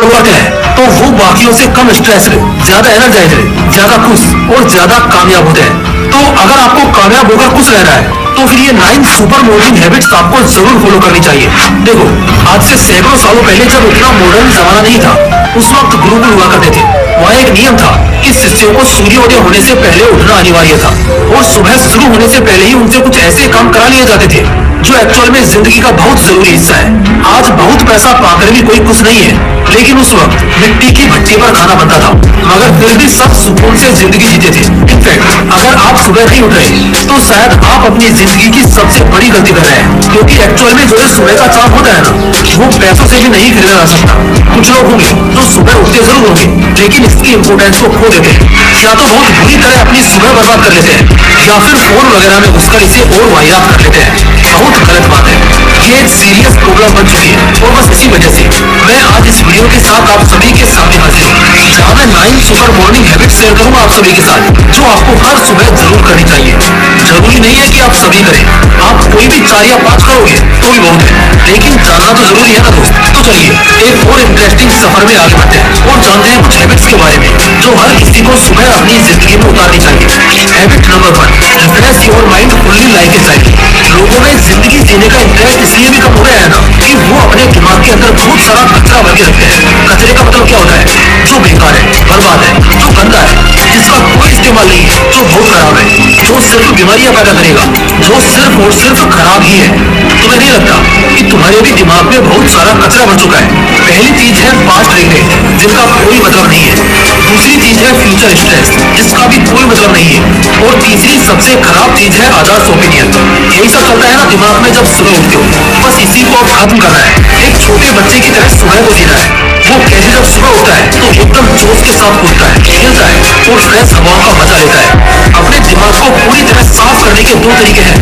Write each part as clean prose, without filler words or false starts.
करते हैं तो वो बाकियों से कम स्ट्रेस रहे, ज्यादा एनर्जाइज रहे, ज्यादा खुश और ज्यादा कामयाब होते हैं। तो अगर आपको कामयाब होकर खुश रहना है तो फिर ये 9 सुपर मॉर्निंग हैबिट्स आपको जरूर फॉलो करनी चाहिए। देखो, आज से सैकड़ों सालों पहले जब इतना मॉडर्न जमाना नहीं था, उस वक्त गुरुकुल हुआ करते थे। वहाँ एक नियम था कि शिष्यों को सूर्योदय होने से पहले उठना अनिवार्य था और सुबह शुरू होने से पहले ही उनसे कुछ ऐसे काम करा लिए जाते थे जो एक्चुअल में जिंदगी का बहुत जरूरी हिस्सा है। आज बहुत पैसा पाकर भी कोई खुश नहीं है, लेकिन उस वक्त मिट्टी की भट्टी पर खाना बनता था, मगर फिर भी सब सुकून से जिंदगी जीते थे। इनफैक्ट अगर आप सुबह नहीं उठ रहे तो शायद आप अपनी जिंदगी की सबसे बड़ी गलती कर रहे हैं, क्योंकि एक्चुअल में जो सुबह का चाँद होता है ना, वो पैसों से भी नहीं खरीदा जा सकता। कुछ लोग होंगे जो सुबह उठते जरूर होंगे, लेकिन इसकी इम्पोर्टेंस को खो देते हैं, या तो बहुत बुरी तरह अपनी सुबह बर्बाद कर लेते हैं, या फिर फोन वगैरह में घुसकर इसे और वाहियात कर लेते हैं। बहुत गलत बात है, ये एक सीरियस प्रॉब्लम बन चुकी है और बस इसी वजह से मैं आज इस वीडियो के साथ आप सभी के सामने हाजिर हूँ, जहाँ मैं 9 सुपर मॉर्निंग हैबिट शेयर करूंगा आप सभी के साथ, जो आपको हर सुबह जरूर करनी चाहिए। जरूरी नहीं है कि आप सभी करें, आप कोई भी 4 या 5 करोगे तो भी बहुत है, लेकिन जानना तो जरूरी है ना दोस्त। तो चलिए एक और इंटरेस्टिंग सफर में आगे बढ़ते हैं और जानते हैं कुछ हैबिट्स के बारे में जो हर किसी को सुबह अपनी जिंदगी में उतारनी चाहिए। Habit number 1, refresh your mind fully like a cycle. लोगों में जिंदगी जीने का इंटरेस्ट इसलिए भी कम हो गया है ना कि वो अपने दिमाग के अंदर बहुत सारा कचरा भर के रखते हैं। कचरे का मतलब क्या होता है? जो बेकार है, बर्बाद है, जो गंदा है, जिसका कोई इस्तेमाल नहीं है, जो बहुत खराब है, जो सिर्फ बीमारियां पैदा करेगा, जो सिर्फ और सिर्फ खराब ही है। तुम्हें नहीं लगता कि तुम्हारे भी दिमाग में बहुत सारा कचरा भर चुका है? पहली चीज है पास्ट रिग्रेट, जिसका कोई मतलब नहीं है। दूसरी चीज है फ्यूचर स्ट्रेस, जिसका भी कोई मतलब नहीं है। और तीसरी सबसे खराब चीज है अदर्स ओपिनियन। यही सब चलता है ना दिमाग में जब सुबह उठते हो। बस इसी को अब खत्म करना है। एक छोटे बच्चे की तरह सुबह को जीना है। वो कैसे जब सुबह उठता है तो एकदम जोश के साथ उठता है, खेलता है और फ्रेश हवाओं का मजा लेता है। अपने दिमाग को पूरी तरह साफ करने के 2 तरीके हैं।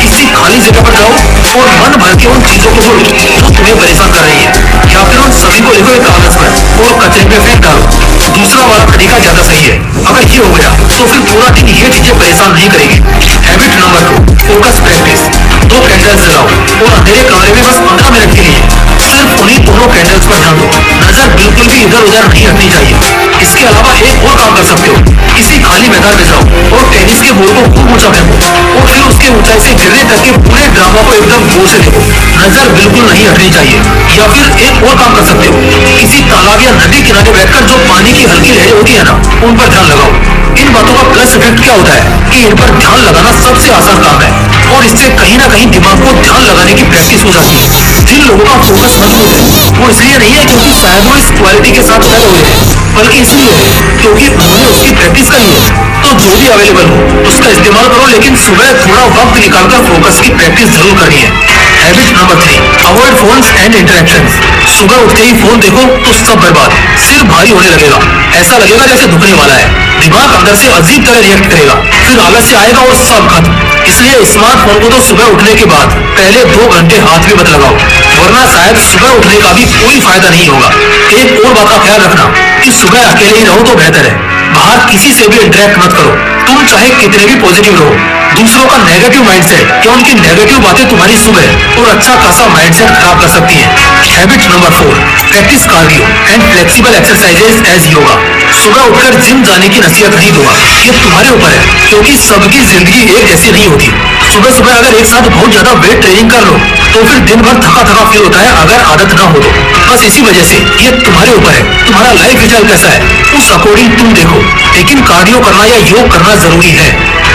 किसी खाली जगह पर जाओ और मन भर के उन चीजों को बोलो जो तुम्हें परेशान कर रही है, या फिर उन सभी को लिखो एक कागज पर और कचरे में फेंक डालो। दूसरा वाला तरीका ज्यादा सही है। अगर ये हो गया तो फिर पूरा दिन ये चीजें परेशान नहीं करेगी। Habit number 2, focus practice. 2 candles जलाओ और अंधेरे कमरे में बस 15 मिनट के लिए सिर्फ उन्हीं दोनों कैंडल्स पर ध्यान दो। नजर बिल्कुल भी इधर उधर नहीं हटनी चाहिए। इसके अलावा एक और काम कर सकते हो, किसी खाली मैदान में जाओ और टेनिस के बॉल को खूब ऊंचा फेंको और फिर उसके ऊंचाई से गिरने तक के पूरे ड्रामा को एकदम गौर से देखो। नजर बिल्कुल नहीं हटनी चाहिए। या फिर एक और काम कर सकते हो, किसी तालाब या नदी किनारे बैठकर जो पानी की हल्की लहरें होती है ना, उन पर ध्यान लगाओ। इन बातों का प्लस इफेक्ट क्या होता है कि इन पर ध्यान लगाना सबसे आसान काम है और इससे कहीं ना कहीं दिमाग को ध्यान लगाने की प्रैक्टिस हो जाती है। जिन लोगों का फोकस मजबूत है वो इसलिए नहीं है क्योंकि शायद वो इस क्वालिटी के साथ पैदा हुए हैं, बल्कि इसलिए क्योंकि उन्होंने उसकी प्रैक्टिस करी है। तो जो भी अवेलेबल हो उसका इस्तेमाल करो, लेकिन सुबह थोड़ा वक्त निकालकर फोकस की प्रैक्टिस जरूर करनी है। Habit number 3, avoid phones and interactions. सुबह उठते ही फोन देखो तो सब बर्बाद, सिर भारी होने लगेगा, ऐसा लगेगा जैसे दुखने वाला है, दिमाग अंदर से अजीब तरह रिएक्ट करेगा, फिर आलस्य आएगा और सब खत्म। इसलिए स्मार्टफोन को तो सुबह उठने के बाद पहले 2 घंटे हाथ भी मत लगाओ, वरना शायद सुबह उठने का भी कोई फायदा नहीं होगा। एक और बात का ख्याल रखना कि सुबह अकेले ही रहो तो बेहतर है। बाहर किसी से भी इंटरेक्ट मत करो, तुम चाहे कितने भी पॉजिटिव रहो। दूसरों का नेगेटिव माइंडसेट या उनकी नेगेटिव बातें तुम्हारी सुबह और अच्छा खासा माइंडसेट खराब कर सकती हैं। Habit number 4, practice cardio and flexible exercises as yoga. सुबह उठकर जिम जाने की नसीहत नहीं दूंगा, ये तुम्हारे ऊपर है, क्योंकि सबकी जिंदगी एक जैसी नहीं होती। सुबह सुबह अगर एक साथ बहुत ज्यादा वेट ट्रेनिंग कर लो तो फिर दिन भर थका थका फील होता है, अगर आदत ना हो तो। बस इसी वजह से ये तुम्हारे ऊपर है, तुम्हारा लाइफ स्टाइल कैसा है उस अकॉर्डिंग तुम देखो। लेकिन कार्डियो करना या योग करना जरूरी है।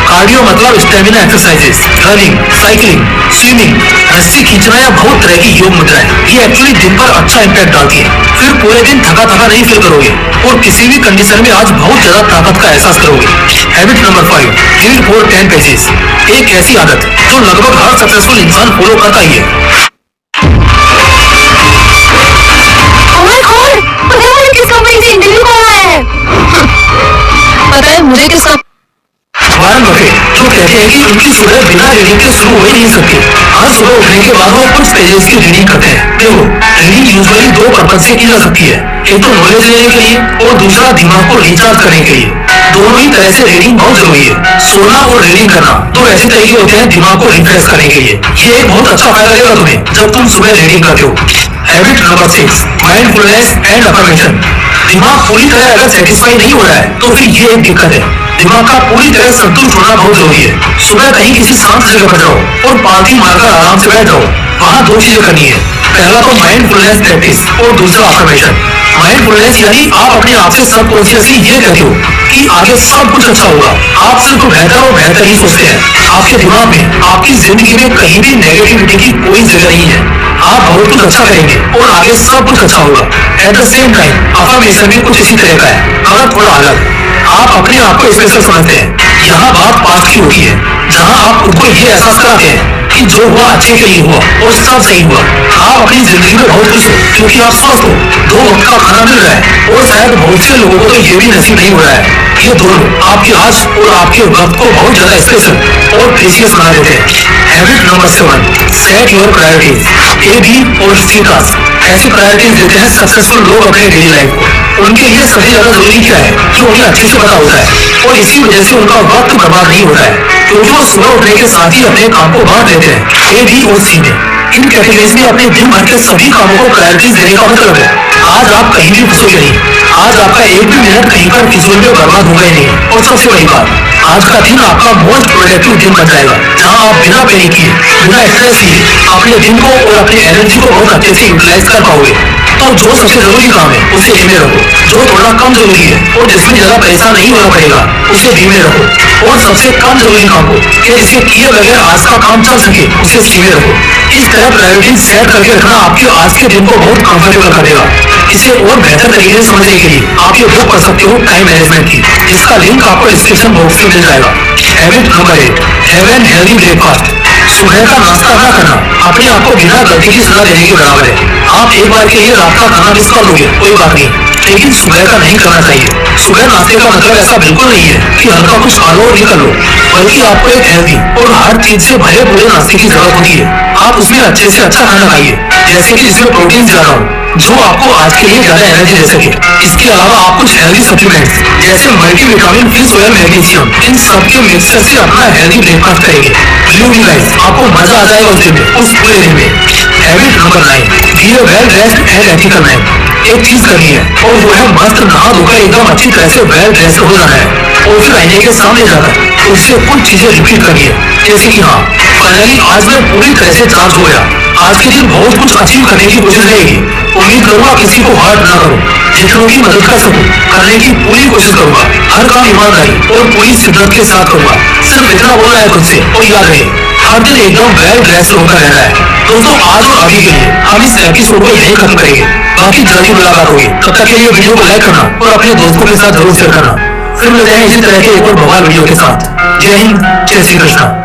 कार्डियो मतलब stamina exercises, running, cycling, swimming, रस्सी खींचना या बहुत तरह की योग मुद्राएं। ये एक्चुअली दिन पर अच्छा इंपैक्ट डालती है। फिर पूरे दिन थका थका नहीं फील करोगे और किसी भी कंडीशन में आज बहुत ज्यादा ताकत का एहसास करोगे। Habit number 5, read for 10 pages. एक ऐसी आदत जो लगभग हर सक्सेसफुल इंसान फॉलो करता ही है। किस कंपनी से इंटरव्यू कर रहा है? पता है मुझे किसका? वारन बफेट जो कहते कहते हैं कि उनकी सुबह बिना रीडिंग के शुरू हो ही नहीं सकती। हर सुबह उठने के बाद वो कुछ पेजेस की रीडिंग करते हैं। देखो, रीडिंग यूजुअली दो पर्पज से की जा सकती है, एक तो नॉलेज लेने के लिए और दूसरा दिमाग को रिचार्ज करने के लिए। दोनों ही तरह से रीडिंग बहुत जरूरी है। सोना और रीडिंग करना दो ऐसे तरीके होते हैं दिमाग को रिफ्रेश करने के लिए। ये एक बहुत अच्छा फायदा देगा तुम्हें जब तुम सुबह रीडिंग करते हो। Habit number 6, mindfulness and affirmation. दिमाग पूरी तरह अगर सेटिस्फाई नहीं हो रहा है तो फिर ये एक दिक्कत है। दिमाग का पूरी तरह संतुलित होना बहुत जरूरी है। सुबह कहीं किसी शांत जगह पर जाओ और पालथी मारकर आराम से बैठ जाओ। वहाँ दो चीजें करनी है, पहला तो माइंडफुलनेस प्रैक्टिस और दूसरा अफर्मेशन। माइंडफुलनेस यानी आप अपने आप से सबकॉन्शियसली ये कहते हो कि आगे सब कुछ अच्छा होगा। आप सिर्फ बेहतर और बेहतर ही सोचते हैं। आपके दिमाग में, आपकी जिंदगी में कहीं भी नेगेटिविटी की कोई जगह नहीं है। आप बहुत कुछ अच्छा करेंगे और आगे सब कुछ अच्छा होगा। At the same time affirmation भी कुछ इसी तरह का है, मगर थोड़ा अलग। आप अपने आप को स्पेशल समझते हैं। यहाँ बात पास्ट की होती है, जहाँ आप खुद को ये एहसास कराते हैं कि जो हुआ अच्छे के लिए हुआ और सब सही हुआ। आप अपनी जिंदगी में बहुत खुश हो क्योंकि आप स्वस्थ हो, 2 वक्त का खाना मिल रहा है और शायद बहुत से लोगों को तो ये भी नसीब नहीं हो रहा है। ये दोनों आपके आज और आपके वक्त को बहुत ज्यादा स्पेशल और प्रेशियस बना देते हैं। Habit number 7, set your priorities. A B और सी टास्क ऐसी प्रायोरिटीज देते हैं सक्सेसफुल लोग अपने डेली लाइफ को। उनके लिए सबसे ज्यादा जरूरी क्या है कि उन्हें अच्छे से पता होता है और इसी वजह से उनका वक्त बर्बाद नहीं होता है, क्योंकि वो सुबह उठने के साथ ही अपने काम को बांट देते हैं ए बी और सी में। इन कैटेगरीज में अपने दिन भर के सभी कामों को प्रायोरिटीज देने का मतलब है आज आप कहीं भी फंसोगे नहीं। आज आपका एक भी मिनट कहीं पर फिजूल में बर्बाद होगा ही नहीं। और सबसे बड़ी बात, आज का दिन आपका मोस्ट प्रोडक्टिव दिन बन जाएगा, जहाँ आप बिना पैनिक किए, बिना स्ट्रेस किए अपने दिन को और अपनी एनर्जी को बहुत अच्छे से यूटिलाइज कर पाओगे। तो जो सबसे जरूरी काम है उसे ए में रखो, जो थोड़ा कम जरूरी है और जिसमें ज्यादा पैसा नहीं होना पड़ेगा उसे बी में रखो, और सबसे कम जरूरी काम को कि जिसे किए बगैर आज का काम चल सके उसे सी में रखो। इस तरह प्रायोरिटीज सेट करके रखना आपके आज के दिन को बहुत कंफर्टेबल कर देगा। इसे और बेहतर तरीके से समझने के लिए आप ये बुक पढ़ सकते हो टाइम मैनेजमेंट की, जिसका लिंक आपको डिस्क्रिप्शन बॉक्स में मिल जाएगा। Habit number 8, have an healthy breakfast. सुबह का नाश्ता ना करना अपने आप को बिना गलती की सलाह देने के बराबर है। आप एक बार के लिए रात का खाना मिस कर दोगे कोई बात नहीं, लेकिन सुबह का नहीं करना चाहिए। सुबह नाश्ते का मतलब ऐसा बिल्कुल नहीं है कि हल्का कुछ खा लो और निकल लो, बल्कि आपको एक हेल्दी और हर चीज से भरे पूरे नाश्ते की जरूरत होती है। आप उसमें अच्छे से अच्छा खाना खाइए, जैसे कि जिसमें प्रोटीन ज्यादा हो, जो आपको आज के लिए ज्यादा एनर्जी दे सके। इसके अलावा आप कुछ हेल्दी सप्लीमेंट्स जैसे मल्टीविटामिन, फिश ऑयल, मैग्नीशियम, इन सब के मिक्सचर से अपना हेल्दी ब्रेकफास्ट करेंगे। बिलीव मी गाइस, आपको मजा आ जाएगा उस दिन में, उस पूरे दिन में। Habit number 9, be a well dressed and ethical man. एक चीज करनी है और वो है मस्त नहा धोकर एकदम अच्छी तरह से वेल ड्रेस्ड हो जाना है और फिर आईने के सामने जाकर उससे कुछ चीजें रिपीट करनी है, जैसे कि हाँ, फाइनली आज मैं पूरी तरह से चार्ज हो गया। आज के दिन बहुत कुछ अचीव करने की कोशिश रहेगी। उम्मीद करूंगा किसी को हर्ट ना करूं, जितनों की मदद कर सकूं करने की पूरी कोशिश करूंगा। हर काम ईमानदारी और पूरी शिद्दत के साथ करूंगा। सिर्फ इतना बोलना है खुद से, और याद रहे हर दिन एकदम वेल ड्रेस होकर रहना है। दोस्तों, आज और आगे के लिए हम इस एपिसोड को यही खत्म करेंगे। बाकी जल्दी मुलाकात होगी, तब तक के लिए वीडियो को लाइक करना और अपने दोस्तों के साथ जरूर शेयर करना। फिर मिलते हैं इसी तरह के एक और बवाल वीडियो के साथ। जय हिंद, जय श्री कृष्णा।